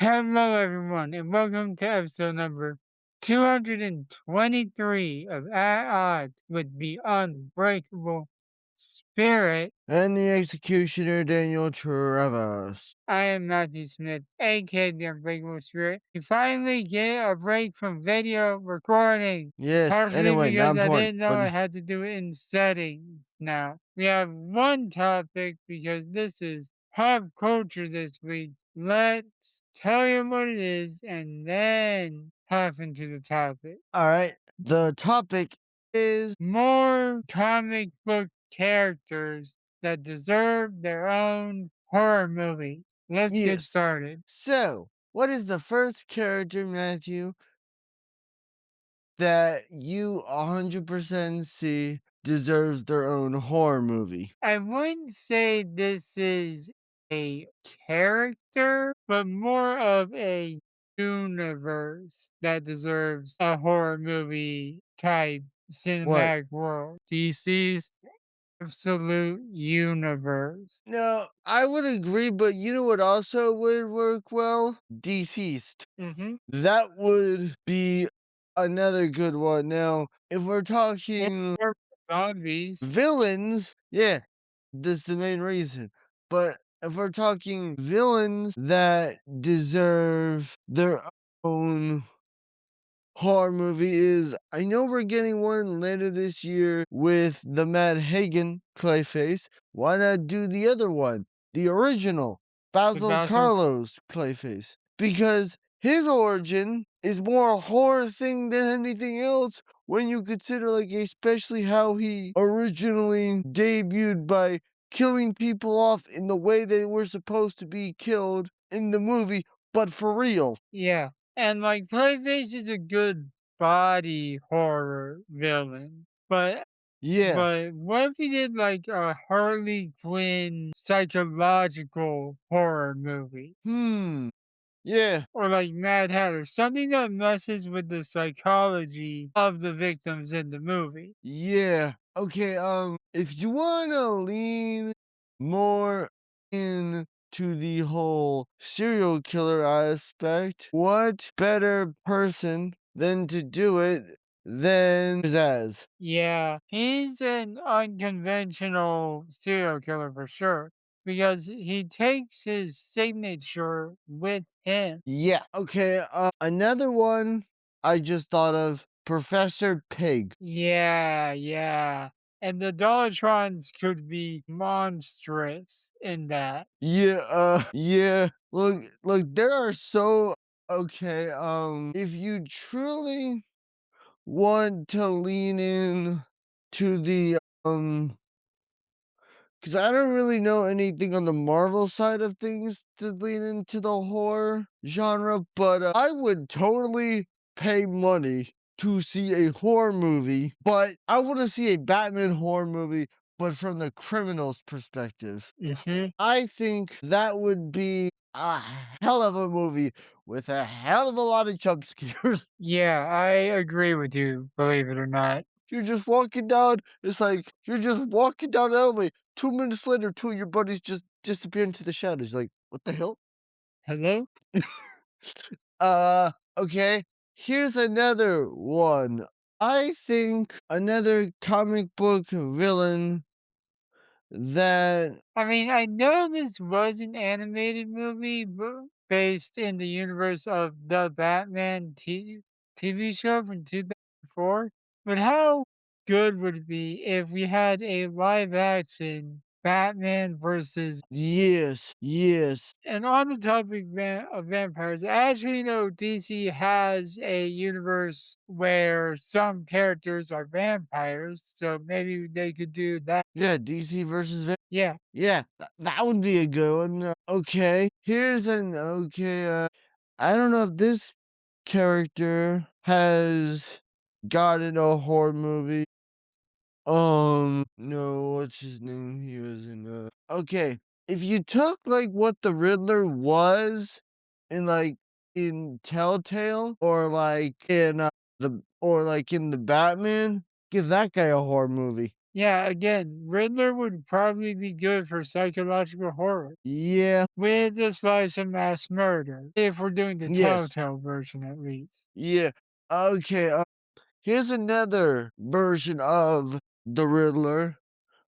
Hello, everyone, and welcome to episode number 223 of At Odds with the Unbreakable Spirit. And the executioner, Daniel Travis. I am Matthew Smith, aka the Unbreakable Spirit. We finally get a break from video recording, Yes, partially anyway, not because I important, didn't know but I had to do it in settings now. We have one topic because this is pop culture this week. Let's tell you what it is and then hop into the topic. alright. The topic is More comic book characters that deserve their own horror movie. Let's get yes. started. So, what is the first character, Matthew, that you 100% see deserves their own horror movie? I wouldn't say this is a character, but more of a universe that deserves a horror movie type What? cinematic world. DC's absolute universe. No, I would agree, but you know what also would work well? Deceased. Mm-hmm. That would be another good one. Now, if we're talking Or zombies. villains, yeah, that's the main reason. But if we're talking villains that deserve their own horror movie is I know we're getting one later this year with the Mad Hagen Clayface. Why not do the other one? The original The Basil Basil. Carlos Clayface. Because his origin is more a horror thing than anything else when you consider like especially how he originally debuted by killing people off in the way they were supposed to be killed in the movie, but for real. Yeah. And like Clayface is a good body horror villain. Yeah. But what if we did like a Harley Quinn psychological horror movie? Yeah. Or like Mad Hatter, something that messes with the psychology of the victims in the movie. Yeah. Okay, if you wanna lean more into the whole serial killer aspect, what better person than to do it than Pizzazz? Yeah, he's an unconventional serial killer for sure because he takes his signature with him. Yeah, okay, another one I just thought of, Professor Pig. Yeah, yeah. And the Dollatrons could be monstrous in that. Yeah, yeah. Look, there are so okay, if you truly want to lean in to the because I don't really know anything on the Marvel side of things to lean into the horror genre, but I would totally pay money to see a horror movie, but I want to see a Batman horror movie, but from the criminal's perspective. Hmm. I think that would be a hell of a movie with a hell of a lot of jump scares. Yeah, I agree with you, believe it or not. You're just walking down. It's like you're just walking down the alleyway. 2 minutes later, two of your buddies just disappear into the shadows. Like, what the hell? Hello? Okay. Here's another one. I think another comic book villain that I mean, I know this was an animated movie based in the universe of the Batman TV show from 2004, but how good would it be if we had a live action Batman versus. yes, yes, And on the topic of vampires, I actually know DC has a universe where some characters are vampires, so maybe they could do that. yeah, DC versus Yeah. yeah, that would be a good one. Okay, here's an okay. I don't know if this character has gotten a horror movie. No, what's his name? He was in. Okay, if you took like what the Riddler was in like in Telltale or like in the or like in the Batman, give that guy a horror movie. Yeah, again, Riddler would probably be good for psychological horror Yeah. with a slice of mass murder, if we're doing the Yes. Telltale version at least. Yeah. Okay. Here's another version of the Riddler.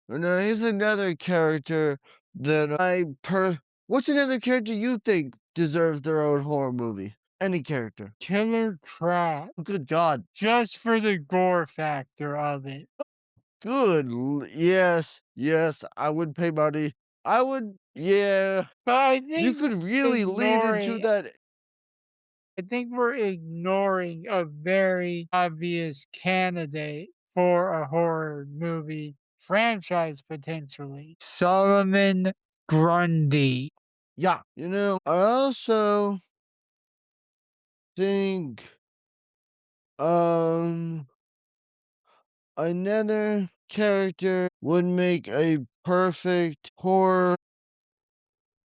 Now, here's another character that What's another character you think deserves their own horror movie? Any character. Killer Crab, Good God. just for the gore factor of it. Yes, yes, I would pay money. I would, yeah. But You could really lead into that. I think we're ignoring a very obvious candidate for a horror movie franchise potentially. Solomon Grundy. Yeah, I also think, um, another character would make a perfect horror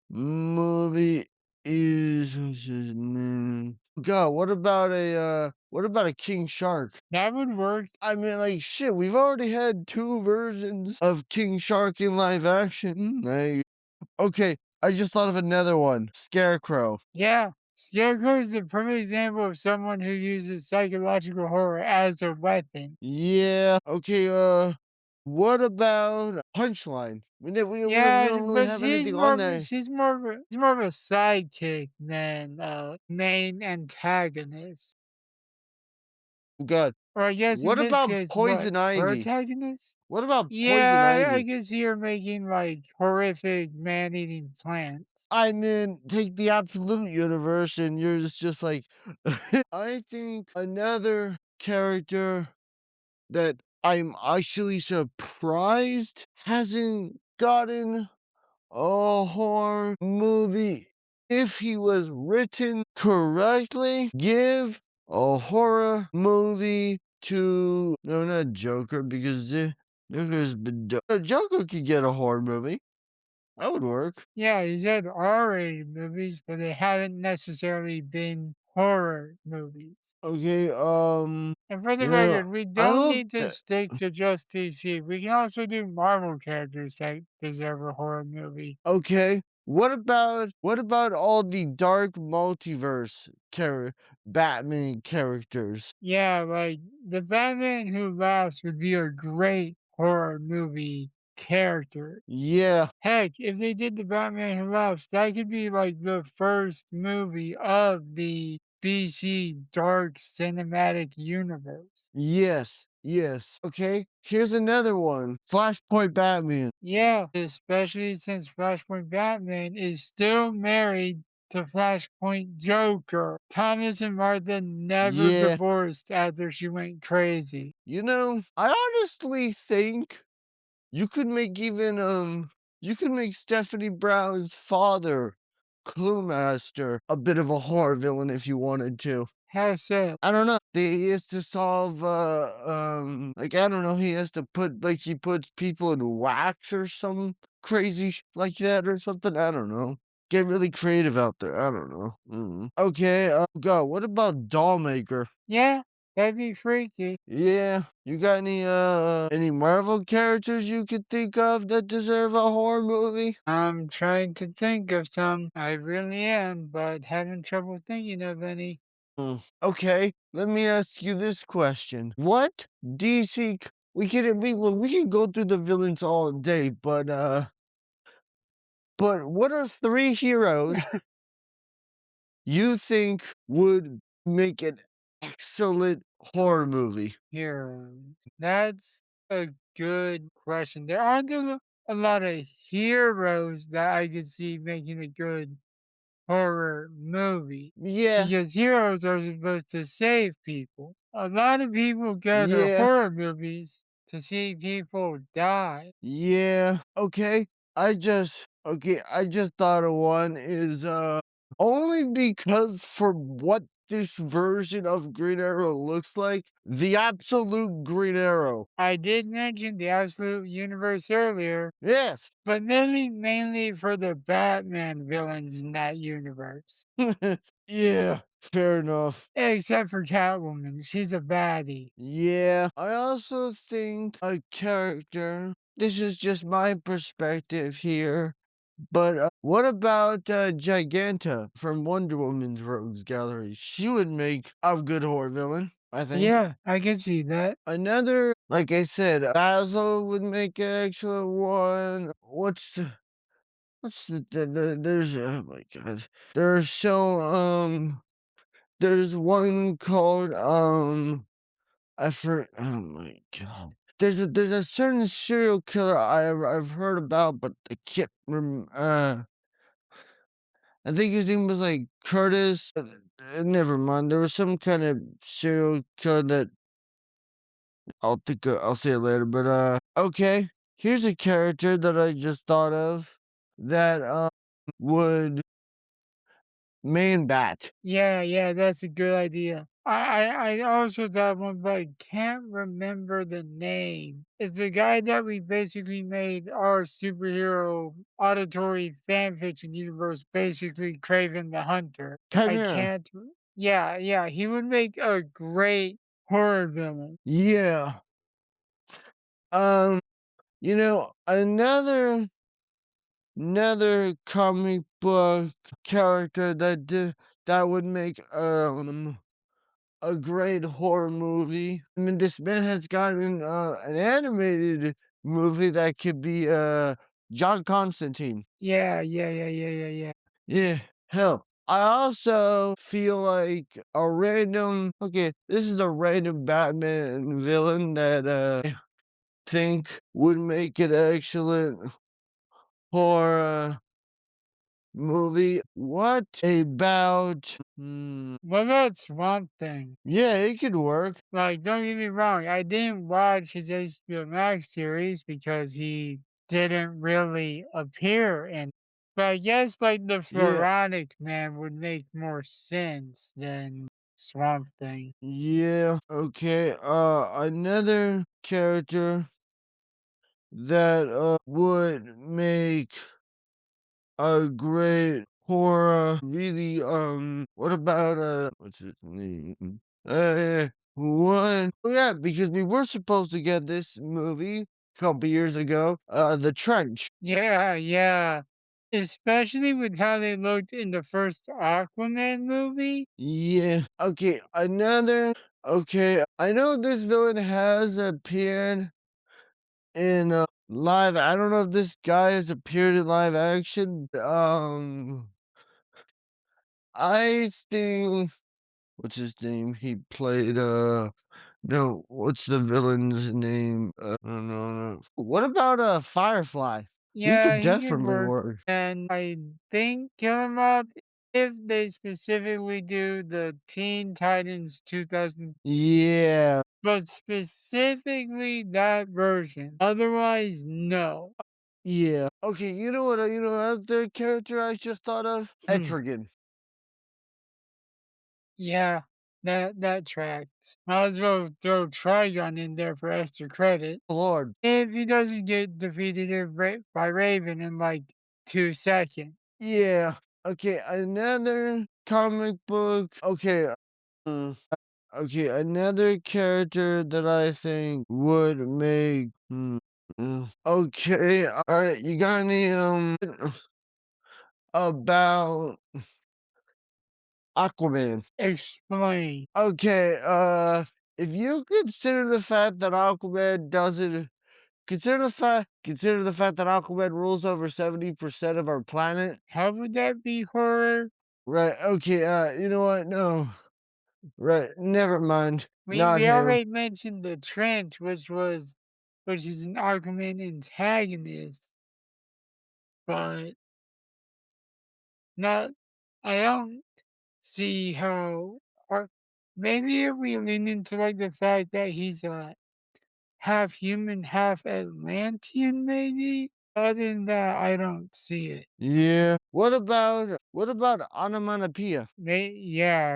movie is what's his name? God, what about a king shark? That would work. I mean, like, shit, we've already had 2 versions of King Shark in live action. Okay, I just thought of another one, Scarecrow. Yeah. Scarecrow is the perfect example of someone who uses psychological horror as a weapon. Yeah, okay, what about Punchline? We Yeah, don't really but have anything on that. she's more of a sidekick than a main antagonist. God, Or I guess in what this about case, what? Poison Ivy? Protagonist? What about Yeah, Poison I Ivy? can see her making like horrific man-eating plants. I mean, take the absolute universe and you're just like I think another character that I'm actually surprised hasn't gotten a horror movie. If he was written correctly, give a horror movie to no, not Joker because Joker could get a horror movie. That would work. Yeah, he's had R-rated movies, but they haven't necessarily been horror movies. Okay, And for the record, we I don't don't. need to stick to just DC. We can also do Marvel characters that deserve a horror movie. Okay. What about all the dark multiverse Batman characters? Yeah, like the Batman Who Laughs would be a great horror movie character. Yeah, Heck, if they did the Batman Who Laughs, that could be like the first movie of the DC Dark Cinematic Universe. yes, yes. Okay, here's another one. Flashpoint Batman. Yeah, especially since Flashpoint Batman is still married to Flashpoint Joker. Thomas and Martha never Yeah. divorced after she went crazy. I honestly think you could make even you could make Stephanie Brown's father, Cluemaster, a bit of a horror villain if you wanted to. How so? I don't know. He has to solve, like, I don't know, he has to he puts people in wax or some crazy like that or something. I don't know. Get really creative out there. I don't know. Okay, go. What about Dollmaker? Yeah, that'd be freaky. Yeah, you got any Marvel characters you could think of that deserve a horror movie? I'm trying to think of some. I really am, but having trouble thinking of any. Okay, let me ask you this question. What DC we can go through the villains all day, but what are 3 heroes you think would make an excellent horror movie? Heroes. That's a good question. There aren't a lot of heroes that I could see making a good horror movie Yeah, because heroes are supposed to save people. A lot of people go to yeah, horror movies to see people die. yeah. I just thought of one is only because for what this version of Green Arrow looks like, the absolute Green Arrow. I did mention the Absolute Universe earlier, Yes. but mainly for the Batman villains in that universe. Yeah. Fair enough. Except for Catwoman, she's a baddie. Yeah. I also think a character, this is just my perspective here, but what about Giganta from Wonder Woman's Rogues Gallery? She would make a good horror villain, I think. Yeah, I can see that. Another, like I said, Basil would make an excellent one. There's, oh my god. There's so, there's one called, oh my god. There's a certain serial killer I've heard about, but I can't I think his name was like Curtis. Never mind. There was some kind of serial killer that I'll say it later. But okay. Here's a character that I just thought of that would main bat. Yeah, yeah, that's a good idea. I also thought one, but I can't remember the name. It's the guy that we basically made our superhero auditory fanfiction universe, basically Craven the Hunter. I Chimera. can't. Yeah, yeah, he would make a great horror villain. Yeah. Um. Another comic book character that would make a great horror movie. I mean, this man has gotten an animated movie that could be John Constantine. Yeah, yeah, yeah, yeah, yeah, yeah. Yeah, hell. I also feel like a random, okay, this is a random Batman villain that I think would make an excellent horror movie. What about Well, that's Swamp Thing. yeah, it could work. Like, don't get me wrong, I didn't watch his HBO Max series because he didn't really appear in. But I guess like the Yeah, Floronic Man would make more sense than Swamp Thing. yeah, okay. Another character that would make a great horror really what about what's his name? One oh yeah, because we were supposed to get this movie a couple years ago, The Trench. Yeah, yeah. Especially with how they looked in the first Aquaman movie. Yeah. Okay, another okay, I know this villain has appeared in live. I don't know if this guy has appeared in live action. I think what's his name? He played no, what's the villain's name? No, no, no. What about Firefly? He Yeah, could he could definitely work. work. And I think Kill 'Em Up if they specifically do the Teen Titans 2000, Yeah. but specifically that version. Otherwise, no. Yeah. Okay, you know that's the character I just thought of? Hmm. Etrigan. Yeah, that tracks. Might as well throw Trigon in there for extra credit. Lord. If he doesn't get defeated by Raven in like 2 seconds. Yeah. Okay, another comic book. Okay. mm, Okay, another character that I think would make okay, alright, you got any about Aquaman? Explain. Okay, if you consider the fact that Aquaman doesn't consider the fact that Aquaman rules over 70% of our planet. How would that be horror? Right, okay, you know what? No. Right, never mind. Not We him. already mentioned the trench, which is an Aquaman antagonist, but not. I don't see how. Or maybe if we lean into like the fact that he's a half human, half Atlantean, maybe. Other than that, I don't see it. Yeah. What about onomatopoeia? Yeah,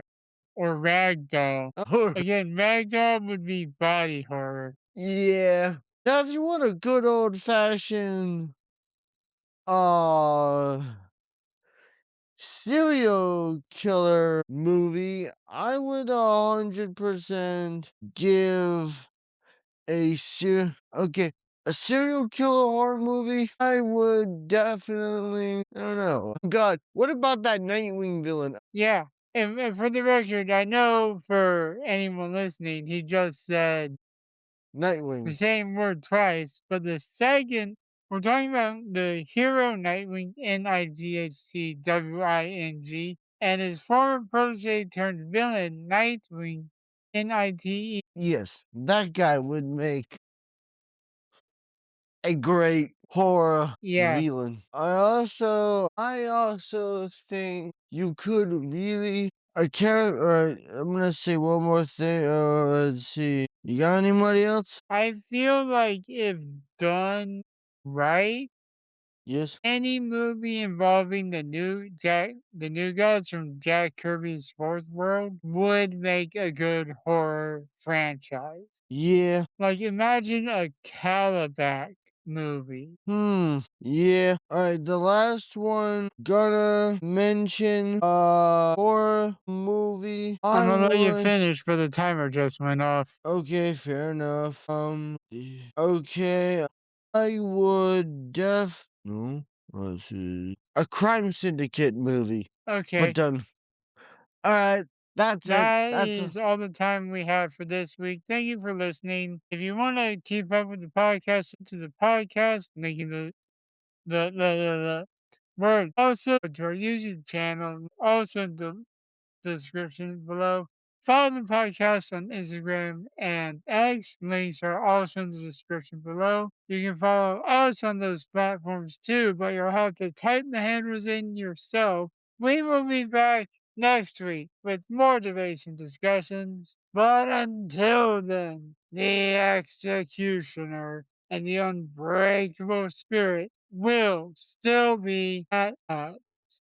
or ragdoll. Oh, Again, ragdoll would be body horror. yeah. Now, if you want a good old fashioned, uh, serial killer movie, I would 100% give okay, a serial killer horror movie, I would definitely I don't know. God, what about that Nightwing villain? Yeah. And for the record, I know for anyone listening, he just said the Nightwing. same word twice, but the second, we're talking about the hero Nightwing, Nightwing, and his former protege turned villain Nightwing, Nite. Yes, that guy would make a great horror Yeah, villain. I also think you could really a character. I'm gonna say one more thing. Let's see. You got anybody else? I feel like if done right, Yes. any movie involving the new guys from Jack Kirby's Fourth World would make a good horror franchise. Yeah. Like imagine a Calabac movie. Yeah. Alright, the last one gonna mention horror movie. I'm I gonna let you would finish, but the timer just went off. Okay, fair enough. Okay. I would no. Let's see. A crime syndicate movie. But Okay, done. Alright, that's it. that That's is all the time we have for this week. Thank you for listening. If you want to keep up with the podcast, to the podcast, making the word also to our YouTube channel, also the description below. Follow the podcast on Instagram and X. Links are also in the description below. You can follow us on those platforms too, but you'll have to type the handles in yourself. We will be back next week with more debates and discussions. But until then, the executioner and the unbreakable spirit will still be at us.